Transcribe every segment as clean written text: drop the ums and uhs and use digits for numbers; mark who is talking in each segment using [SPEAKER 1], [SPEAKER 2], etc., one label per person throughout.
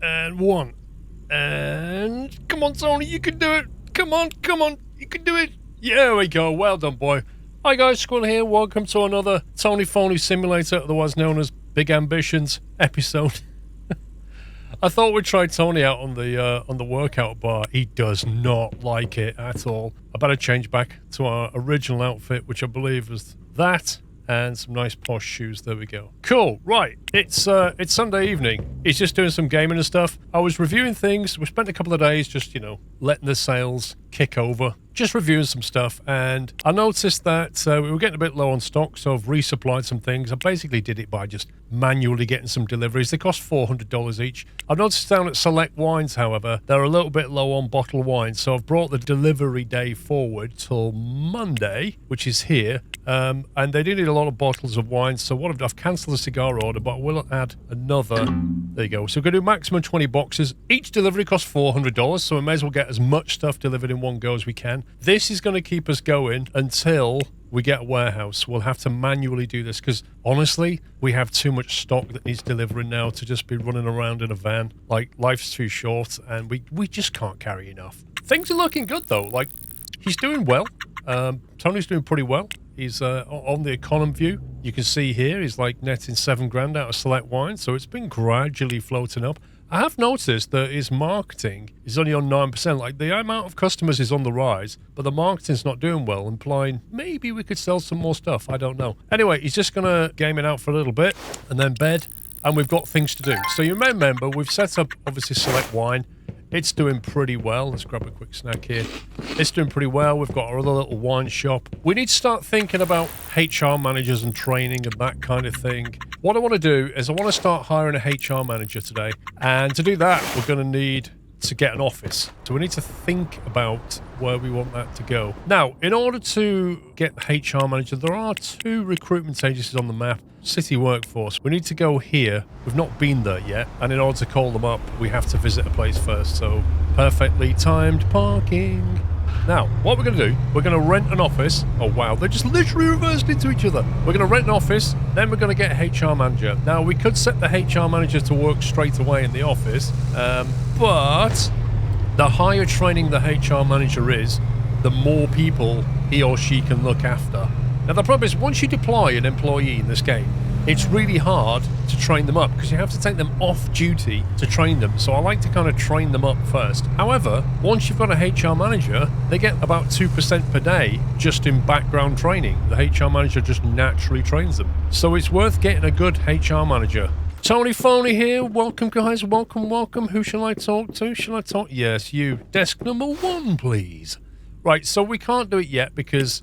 [SPEAKER 1] And 1. And come on, Tony, you can do it. Come on, you can do it. Yeah, we go. Well done, boy. Hi guys, Squirrel here. Welcome to another Tony Phoney Simulator, otherwise known as Big Ambitions episode. I thought we'd try Tony out on the workout bar. He does not like it at all. I better change back to our original outfit, which I believe was that, and some nice posh shoes. There we go. Cool. Right. It's Sunday evening. He's just doing some gaming and stuff. I was reviewing things. We spent a couple of days just, letting the sales kick over. Just reviewing some stuff, and I noticed that we were getting a bit low on stock, so I've resupplied some things. I basically did it by just manually getting some deliveries. They cost $400 each. I've noticed down at Select Wines, however, they're a little bit low on bottled wine, so I've brought the delivery day forward till Monday, which is here, and they do need a lot of bottles of wine, so what I've cancelled the cigar order, but I will add another. There you go. So we're going to do maximum 20 boxes. Each delivery costs $400, so we may as well get as much stuff delivered in one go as we can. This is going to keep us going until we get a warehouse. We'll have to manually do this because, honestly, we have too much stock that needs delivering now to just be running around in a van. Like, life's too short, and we just can't carry enough. Things are looking good, though. Like, he's doing well. Tony's doing pretty well. He's on the economy view. You can see here he's like netting $7,000 out of Select Wine, so it's been gradually floating up. I have noticed that his marketing is only on 9%. Like, the amount of customers is on the rise, but the marketing's not doing well, implying maybe we could sell some more stuff. I don't know. Anyway, he's just going to game it out for a little bit and then bed, and we've got things to do. So you may remember we've set up, obviously, Select Wine. It's doing pretty well. Let's grab a quick snack here. It's doing pretty well. We've got our other little wine shop. We need to start thinking about HR managers and training and that kind of thing. What I want to do is I want to start hiring a HR manager today. And to do that, we're going to need to get an office. So we need to think about where we want that to go. Now, in order to get the HR manager, there are 2 recruitment agencies on the map. City Workforce. We need to go here. We've not been there yet, and in order to call them up, we have to visit a place first. So, perfectly timed parking. Now, what we're going to do, we're going to rent an office. Oh wow, they just literally reversed into each other. We're going to rent an office, then we're going to get a HR manager. Now, we could set the HR manager to work straight away in the office, but the higher training the HR manager is, the more people he or she can look after. Now, the problem is, once you deploy an employee in this game, it's really hard to train them up because you have to take them off duty to train them. So I like to kind of train them up first. However, once you've got a HR manager, they get about 2% per day just in background training. The HR manager just naturally trains them. So it's worth getting a good HR manager. Tony Phoney here. Welcome, guys. Welcome. Who shall I talk to? Shall I talk? Yes, you. Desk number 1, please. Right, so we can't do it yet because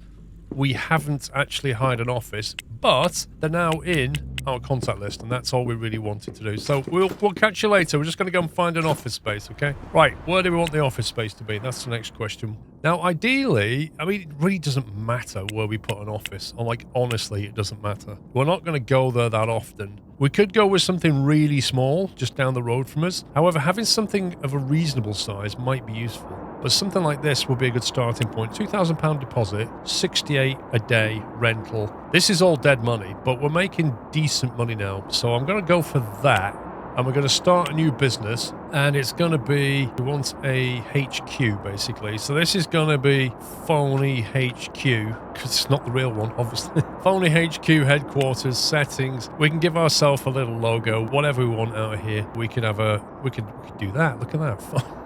[SPEAKER 1] we haven't actually hired an office, but they're now in our contact list, and that's all we really wanted to do. So we'll catch you later. We're just going to go and find an office space, okay? Right, where do we want the office space to be? That's the next question. Now, ideally, I mean, it really doesn't matter where we put an office. Like, honestly, it doesn't matter. We're not going to go there that often. We could go with something really small, just down the road from us. However, having something of a reasonable size might be useful. But something like this would be a good starting point. £2,000 deposit, 68 a day rental. This is all dead money, but we're making decent money now. So I'm going to go for that. And we're going to start a new business. And it's going to be, we want a HQ, basically. So this is going to be Phoney HQ, because it's not the real one, obviously. Phoney HQ headquarters, settings. We can give ourselves a little logo, whatever we want out of here. We could have we could do that. Look at that.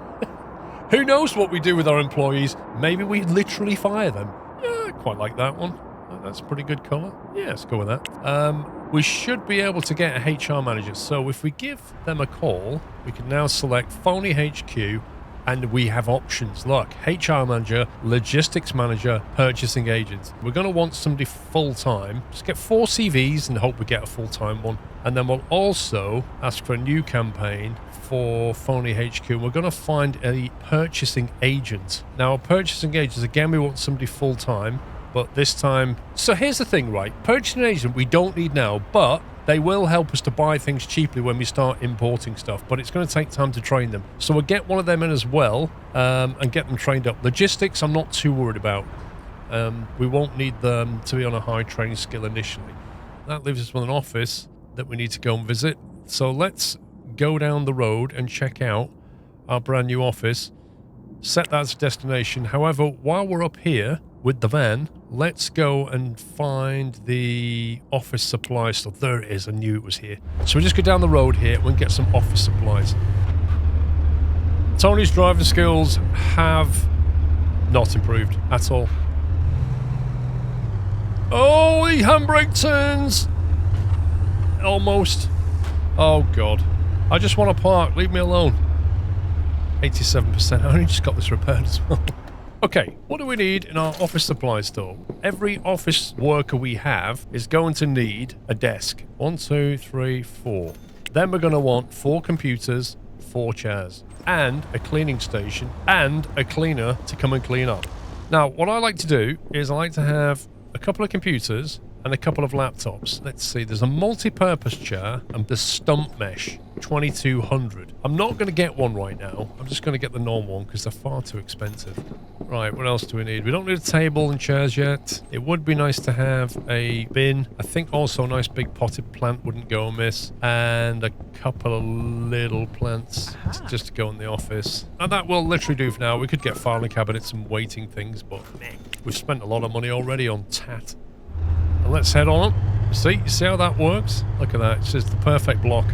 [SPEAKER 1] Who knows what we do with our employees? Maybe we literally fire them. Yeah, I quite like that one. That's a pretty good colour. Yeah, let's go with that. We should be able to get a HR manager. So if we give them a call, we can now select Phoney HQ, and we have options. Look, HR manager, logistics manager, purchasing agent. We're going to want somebody full-time. Just get 4 CVs and hope we get a full-time one. And then we'll also ask for a new campaign for Phoney HQ. We're going to find a purchasing agent. Now, a purchasing agent, again, we want somebody full-time, but this time... So here's the thing, right? Purchasing agent we don't need now, but they will help us to buy things cheaply when we start importing stuff, but it's going to take time to train them. So we'll get one of them in as well, and get them trained up. Logistics, I'm not too worried about. We won't need them to be on a high training skill initially. That leaves us with an office that we need to go and visit. So let's go down the road and check out our brand new office. Set that as a destination. However, while we're up here with the van, let's go and find the office supply stuff. There it is. I knew it was here. So we just go down the road here and get some office supplies. Tony's driving skills have not improved at all. Oh, the handbrake turns! Almost. Oh, God. I just want to park. Leave me alone. 87%. I only just got this repaired as well. Okay, what do we need in our office supply store? Every office worker we have is going to need a desk. 1, 2, 3, 4. Then we're going to want 4 computers, 4 chairs, and a cleaning station, and a cleaner to come and clean up. Now, what I like to do is I like to have a couple of computers and a couple of laptops. Let's see, there's a multi-purpose chair and the stump mesh, 2200. I'm not going to get one right now. I'm just going to get the normal one because they're far too expensive. Right, what else do we need? We don't need a table and chairs yet. It would be nice to have a bin. I think also a nice big potted plant wouldn't go amiss. And a couple of little plants just to go in the office. And that will literally do for now. We could get filing cabinets and waiting things, but we've spent a lot of money already on tat. And let's head on up. See how that works? Look at that. It's just the perfect block.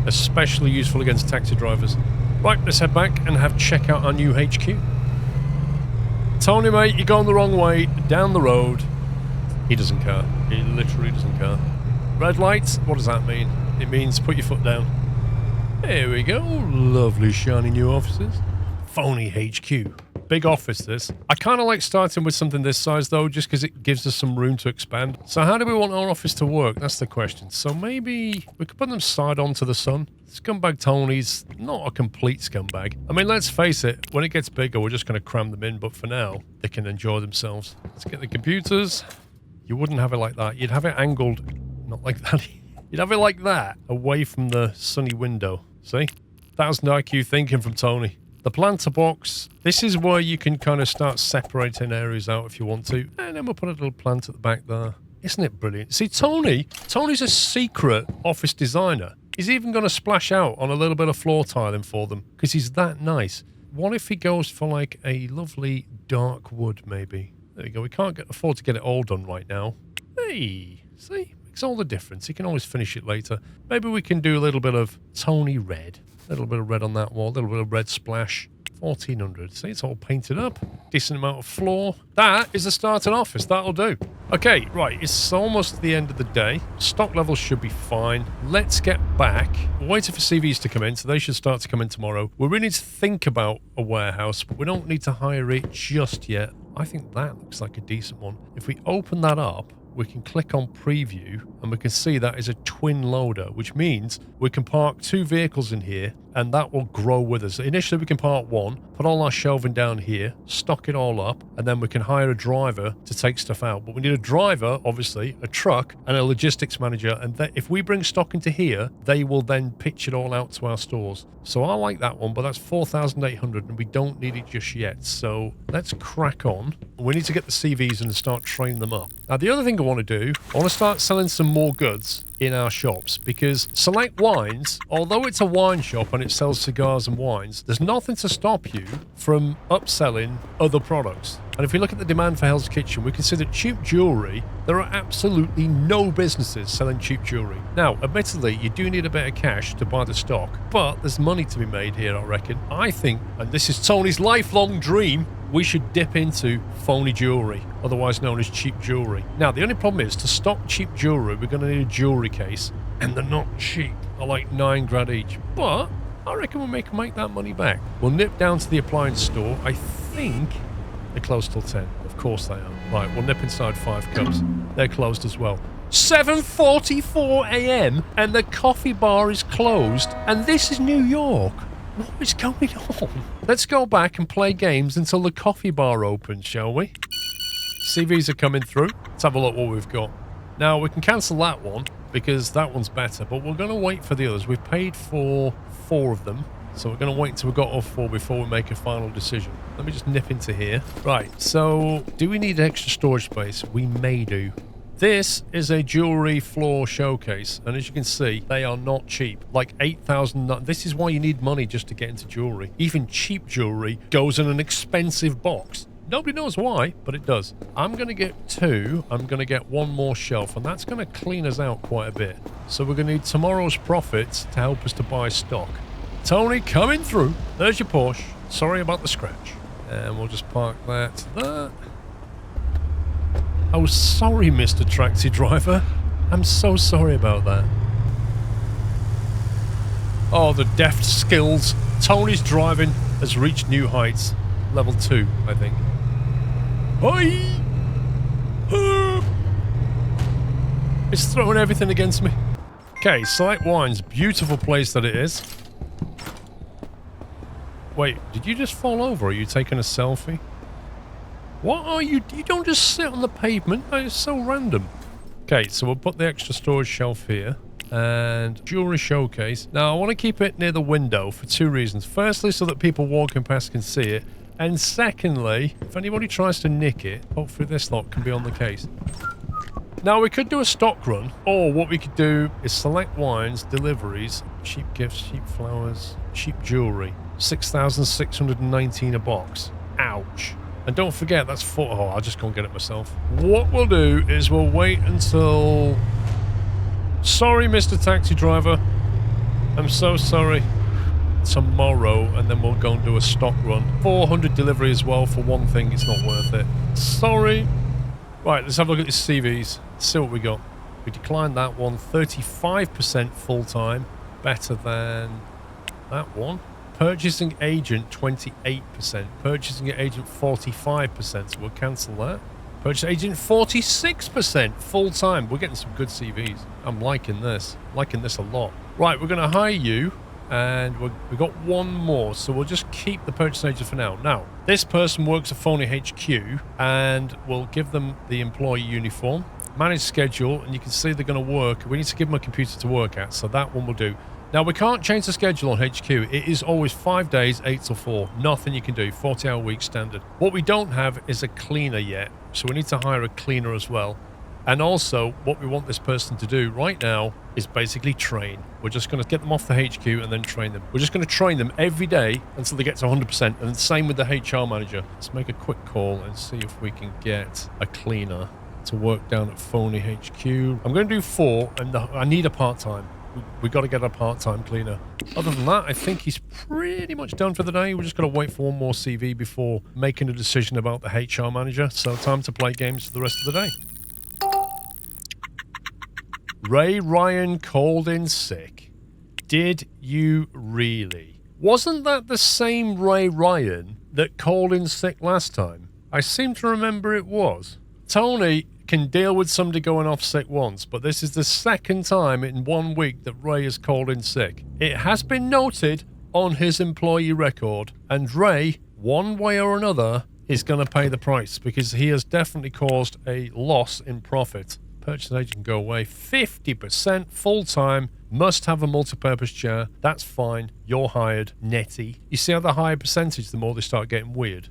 [SPEAKER 1] Especially useful against taxi drivers. Right, let's head back and have check out our new HQ. Tony, mate, you're going the wrong way. Down the road. He doesn't care. He literally doesn't care. Red lights, what does that mean? It means put your foot down. There we go. Lovely shiny new offices. Phoney HQ. Big office, this. I kind of like starting with something this size, though, just because it gives us some room to expand. So how do we want our office to work? That's the question. So maybe we could put them side on to the sun. Scumbag Tony's not a complete scumbag. I mean, let's face it, when it gets bigger, we're just going to cram them in, but for now, they can enjoy themselves. Let's get the computers. You wouldn't have it like that. You'd have it angled, not like that. You'd have it like that, away from the sunny window. See? 1000 IQ thinking from Tony. The planter box, this is where you can kind of start separating areas out if you want to. And then we'll put a little plant at the back there. Isn't it brilliant? See, Tony's a secret office designer. He's even going to splash out on a little bit of floor tiling for them because he's that nice. What if he goes for like a lovely dark wood maybe? There you go. We can't afford to get it all done right now. Hey, see? Makes all the difference. He can always finish it later. Maybe we can do a little bit of Tony red. A little bit of red on that wall, a little bit of red splash. 1400. See, it's all painted up. Decent amount of floor. That is a starting office. That'll do. Okay, right. It's almost the end of the day. Stock levels should be fine. Let's get back. We're waiting for CVs to come in, so they should start to come in tomorrow. We really need to think about a warehouse, but we don't need to hire it just yet. I think that looks like a decent one. If we open that up, we can click on preview and we can see that is a twin loader, which means we can park 2 vehicles in here and that will grow with us. Initially we can park 1, put all our shelving down here, stock it all up, and then we can hire a driver to take stuff out. But we need a driver, obviously, a truck, and a logistics manager, and if we bring stock into here, they will then pitch it all out to our stores. So I like that one, but that's 4,800 and we don't need it just yet. So let's crack on. We need to get the CVs and start training them up. Now the other thing I want to do, I want to start selling some more goods in our shops, because Select Wines, although it's a wine shop and it sells cigars and wines, there's nothing to stop you from upselling other products. And if we look at the demand for Hell's Kitchen, we can see that cheap jewellery, there are absolutely no businesses selling cheap jewellery. Now, admittedly, you do need a bit of cash to buy the stock, but there's money to be made here, I reckon. I think, and this is Tony's lifelong dream, we should dip into phony jewellery, otherwise known as cheap jewellery. Now, the only problem is, to stock cheap jewellery, we're going to need a jewellery case, and they're not cheap. They're like $9 each. But I reckon we'll make that money back. We'll nip down to the appliance store. I think they're closed till 10. Of course they are. Right, we'll nip inside 5 Cups. They're closed as well. 7:44 a.m. and the coffee bar is closed, and this is New York. What is going on? Let's go back and play games until the coffee bar opens, shall we? CVs are coming through. Let's have a look what we've got. Now, we can cancel that one because that one's better, but we're going to wait for the others. We've paid for 4 of them, so we're going to wait until we've got all 4 before we make a final decision. Let me just nip into here. Right, so do we need extra storage space? We may do. This is a jewelry floor showcase, and as you can see, they are not cheap. Like 8,000. This is why you need money just to get into jewelry. Even cheap jewelry goes in an expensive box. Nobody knows why, but it does. I'm going to get 2. I'm going to get 1 more shelf, and that's going to clean us out quite a bit. So we're going to need tomorrow's profits to help us to buy stock. Tony, coming through. There's your Porsche. Sorry about the scratch. And we'll just park that there. Oh, sorry, Mr. Taxi Driver. I'm so sorry about that. Oh, the deft skills. Tony's driving has reached new heights. Level 2, I think. Oi! It's throwing everything against me. Okay, Select Wines. Beautiful place that it is. Wait, did you just fall over? Are you taking a selfie? What are you? You don't just sit on the pavement. That is so random. Okay, so we'll put the extra storage shelf here. And jewelry showcase. Now, I want to keep it near the window for 2 reasons. Firstly, so that people walking past can see it. And secondly, if anybody tries to nick it, hopefully this lot can be on the case. Now, we could do a stock run. Or what we could do is Select Wines, deliveries, cheap gifts, cheap flowers, cheap jewelry. 6,619 a box. Ouch. And don't forget, that's 4... Oh, I'll just go and get it myself. What we'll do is we'll wait until... Sorry, Mr. Taxi Driver. I'm so sorry. Tomorrow, and then we'll go and do a stock run. 400 delivery as well for one thing. It's not worth it. Sorry. Right, let's have a look at the CVs. See what we got. We declined that one. 35% full-time. Better than that one. Purchasing agent, 28%. Purchasing agent, 45%. So we'll cancel that. Purchasing agent, 46% full-time. We're getting some good CVs. I'm liking this. Liking this a lot. Right, we're going to hire you. And we've got 1 more. So we'll just keep the purchasing agent for now. Now, this person works at Phoney HQ. And we'll give them the employee uniform. Manage schedule. And you can see they're going to work. We need to give them a computer to work at. So that one will do. Now, we can't change the schedule on HQ. It is always 5 days, 8 till 4. Nothing you can do. 40-hour week standard. What we don't have is a cleaner yet. So we need to hire a cleaner as well. And also, what we want this person to do right now is basically train. We're just going to get them off the HQ and then train them. We're just going to train them every day until they get to 100%. And the same with the HR manager. Let's make a quick call and see if we can get a cleaner to work down at Phoney HQ. I'm going to do 4, and I need a part-time. We got to get a part-time cleaner. Other than that, I think he's pretty much done for the day. We're just going to wait for 1 more CV before making a decision about the HR manager. So time to play games for the rest of the day. Ray Ryan called in sick. Did you really? Wasn't that the same Ray Ryan that called in sick last time? I seem to remember it was. Tony can deal with somebody going off sick once, but this is the 2nd time in 1 week that Ray has called in sick. It has been noted on his employee record, and Ray, one way or another, is going to pay the price because he has definitely caused a loss in profit. Purchase agent can go away. 50% full-time. Must have a multi-purpose chair. That's fine. You're hired. Netty. You see how the higher percentage, the more they start getting weird.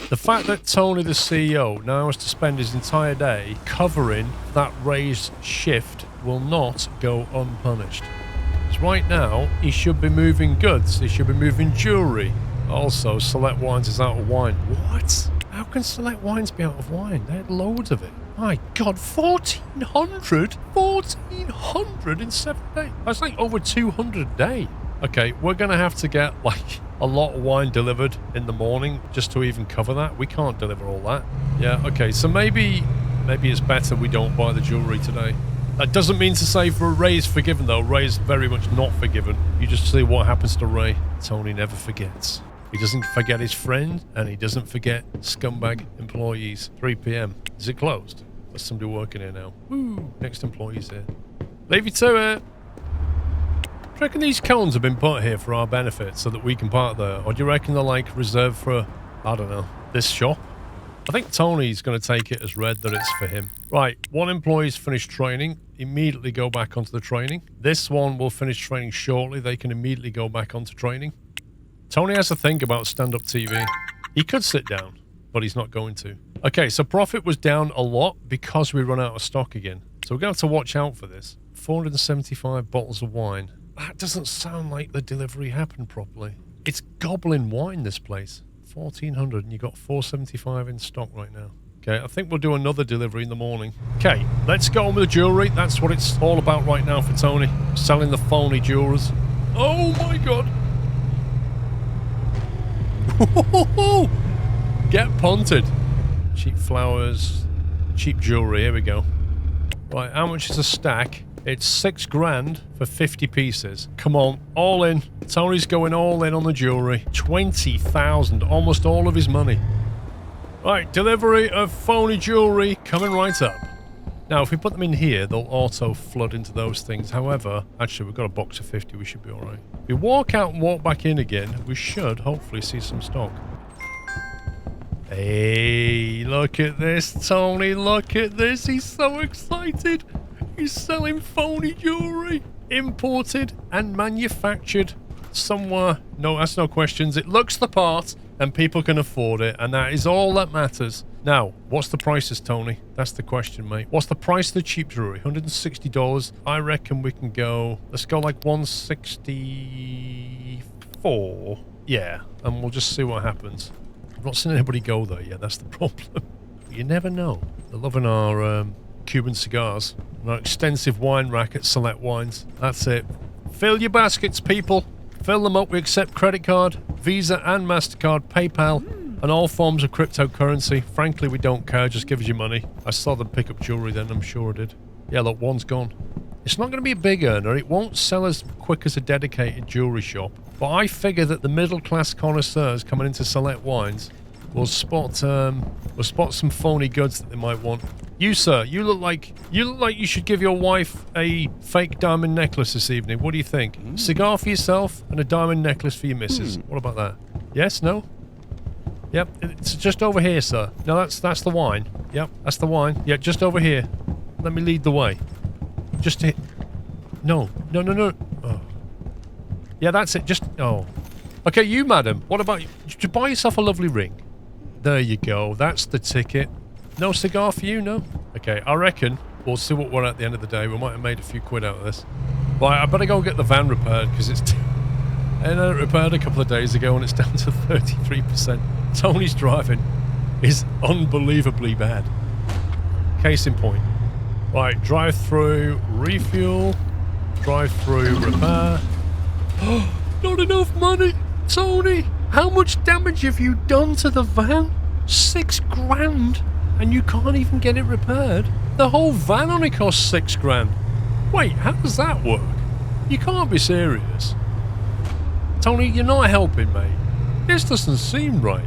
[SPEAKER 1] The fact that Tony, the CEO, now has to spend his entire day covering that raised shift will not go unpunished. Because right now, he should be moving goods. He should be moving jewelry. Also, Select Wines is out of wine. What? How can Select Wines be out of wine? They had loads of it. My God, 1,400? 1,400 in 7 days. That's like over 200 a day. Okay, we're going to have to get like a lot of wine delivered in the morning just to even cover that. We can't deliver all that. Yeah, okay, so maybe it's better we don't buy the jewelry today. That doesn't mean to say for Ray's forgiven though. Ray's very much not forgiven. You just see what happens to Ray. Tony never forgets. He doesn't forget his friend, and he doesn't forget scumbag employees. 3 p.m. Is it closed? There's somebody working here now. Woo! Next employee's here. Leave you to it. Do you reckon these cones have been put here for our benefit so that we can park there? Or do you reckon they're like reserved for, I don't know, this shop? I think Tony's going to take it as read that it's for him. Right, 1 employee's finished training. Immediately go back onto the training. This one will finish training shortly. They can immediately go back onto training. Tony has to think about stand-up TV. He could sit down. but he's not going to. Okay, so profit was down a lot because we run out of stock again. So we're going to have to watch out for this. 475 bottles of wine. That doesn't sound like the delivery happened properly. It's gobbling wine, this place. 1,400, and you got 475 in stock right now. Okay, I think we'll do another delivery in the morning. Okay, let's go on with the jewellery. That's what it's all about right now for Tony. Selling the Phoney jewelers. Oh my god! Get punted. Cheap flowers, cheap jewellery, here we go. Right, how much is a stack? It's 6 grand for 50 pieces. Come on, all in. Tony's going all in on the jewellery. 20,000, almost all of his money. Right, delivery of Phoney jewellery coming right up. Now, if we put them in here, they'll auto flood into those things. However, actually, we've got a box of 50, we should be alright. If we walk out and walk back in again, we should hopefully see some stock. Hey, look at this, Tony, look at this. He's so excited. He's selling Phoney jewellery. Imported and manufactured somewhere. No, that's no questions. It looks the part and people can afford it, and that is all that matters. Now, what's the prices, Tony? That's the question, mate. What's the price of the cheap jewellery? $160. I reckon we can go... Let's go like 164. Yeah, and we'll just see what happens. I've not seen anybody go there yet, that's the problem. You never know. They're loving our Cuban cigars and our extensive wine rack at Select Wines. That's it. Fill your baskets, people. Fill them up. We accept credit card, Visa and MasterCard, PayPal, and all forms of cryptocurrency. Frankly, we don't care. Just give us your money. I saw them pick up jewellery then, I'm sure I did. Yeah, look, one's gone. It's not going to be a big earner. It won't sell as quick as a dedicated jewellery shop. But I figure that the middle-class connoisseurs coming into Select Wines will spot some Phoney goods that they might want. You, sir, you look like you should give your wife a fake diamond necklace this evening. What do you think? Cigar for yourself and a diamond necklace for your missus. What about that? Yes? No? Yep. It's just over here, sir. No, that's the wine. Yep, that's the wine. Yeah, just over here. Let me lead the way. Just hit. No. Oh. Yeah, that's it. Just... Oh. Okay, you, madam. What about you? Did you buy yourself a lovely ring? There you go. That's the ticket. No cigar for you, no? Okay, I reckon we'll see what we're at the end of the day. We might have made a few quid out of this. Right, I better go get the van repaired, because it's... I had it repaired a couple of days ago, and it's down to 33%. Tony's driving is unbelievably bad. Case in point. Right, drive through, refuel, drive through, repair. Not enough money! Tony, how much damage have you done to the van? 6 grand? And you can't even get it repaired? The whole van only costs 6 grand. Wait, how does that work? You can't be serious. Tony, you're not helping, mate. This doesn't seem right.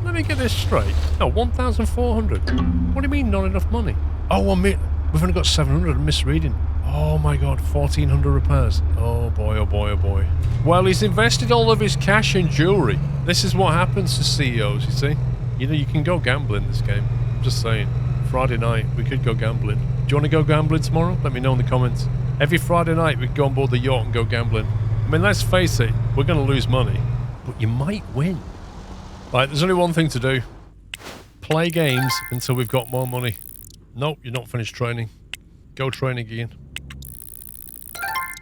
[SPEAKER 1] Let me get this straight. No, 1,400. What do you mean, not enough money? Oh, we've only got 700. I'm misreading. Oh my god, 1,400 repairs. Oh boy, oh boy, oh boy. Well, he's invested all of his cash in jewellery. This is what happens to CEOs, you see. You know, you can go gambling this game. I'm just saying. Friday night, we could go gambling. Do you want to go gambling tomorrow? Let me know in the comments. Every Friday night, we could go on board the yacht and go gambling. I mean, let's face it, we're going to lose money. But you might win. Right, there's only one thing to do. Play games until we've got more money. Nope, you're not finished training. Go training again.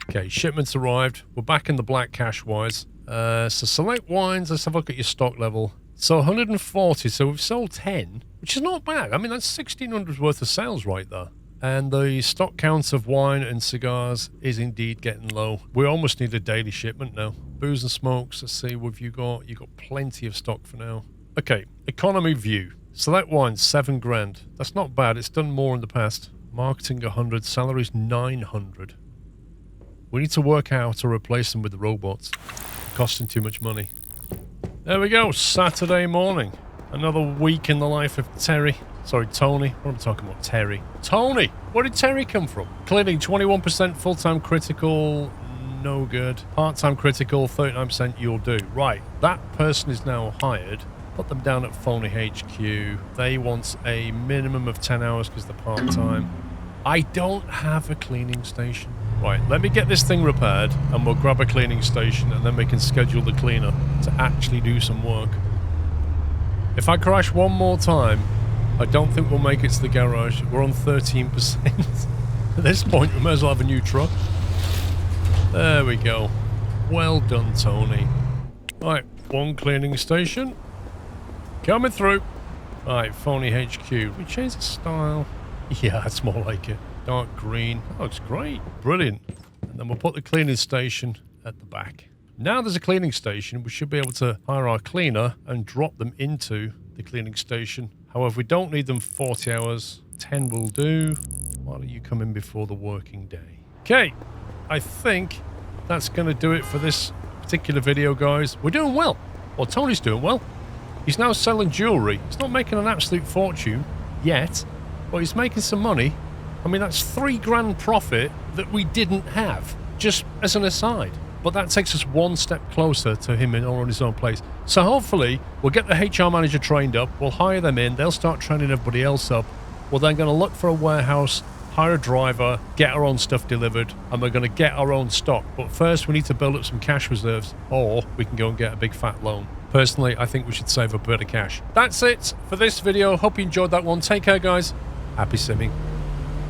[SPEAKER 1] Okay, shipments arrived. We're back in the black cash-wise. So Select Wines, let's have a look at your stock level. So 140, so we've sold 10, which is not bad. I mean, that's 1,600 worth of sales right there. And the stock count of wine and cigars is indeed getting low. We almost need a daily shipment now. Booze and smokes, let's see what you've got. You've got plenty of stock for now. Okay, economy view. Select Wines, 7 grand. That's not bad, it's done more in the past. Marketing 100, salaries 900. We need to work out how to replace them with the robots. Costing too much money. There we go, Saturday morning. Another week in the life of Terry. Sorry, Tony. What am I talking about? Terry. Tony! Where did Terry come from? Cleaning 21% full-time critical, no good. Part-time critical, 39% you'll do. Right, that person is now hired. Put them down at Phoney HQ. They want a minimum of 10 hours because they're part-time. I don't have a cleaning station. Right, let me get this thing repaired and we'll grab a cleaning station and then we can schedule the cleaner to actually do some work. If I crash one more time, I don't think we'll make it to the garage. We're on 13%. At this point, we may as well have a new truck. There we go. Well done, Tony. Right, one cleaning station. Coming through. Right, Phoney HQ. We change the style. Yeah, that's more like it. Dark green. That looks great. Brilliant. And then we'll put the cleaning station at the back. Now there's a cleaning station, we should be able to hire our cleaner and drop them into the cleaning station. However, we don't need them 40 hours. 10 will do. Why don't you come in before the working day? Okay, I think that's going to do it for this particular video, guys. We're doing well. Well, Tony's doing well. He's now selling jewellery. He's not making an absolute fortune yet, but he's making some money. I mean, that's $3 profit that we didn't have, just as an aside. But that takes us one step closer to him on his own place. So hopefully, we'll get the HR manager trained up, we'll hire them in, they'll start training everybody else up. We're then going to look for a warehouse, hire a driver, get our own stuff delivered, and we're going to get our own stock. But first, we need to build up some cash reserves, or we can go and get a big fat loan. Personally, I think we should save up a bit of cash. That's it for this video. Hope you enjoyed that one. Take care, guys. Happy simming.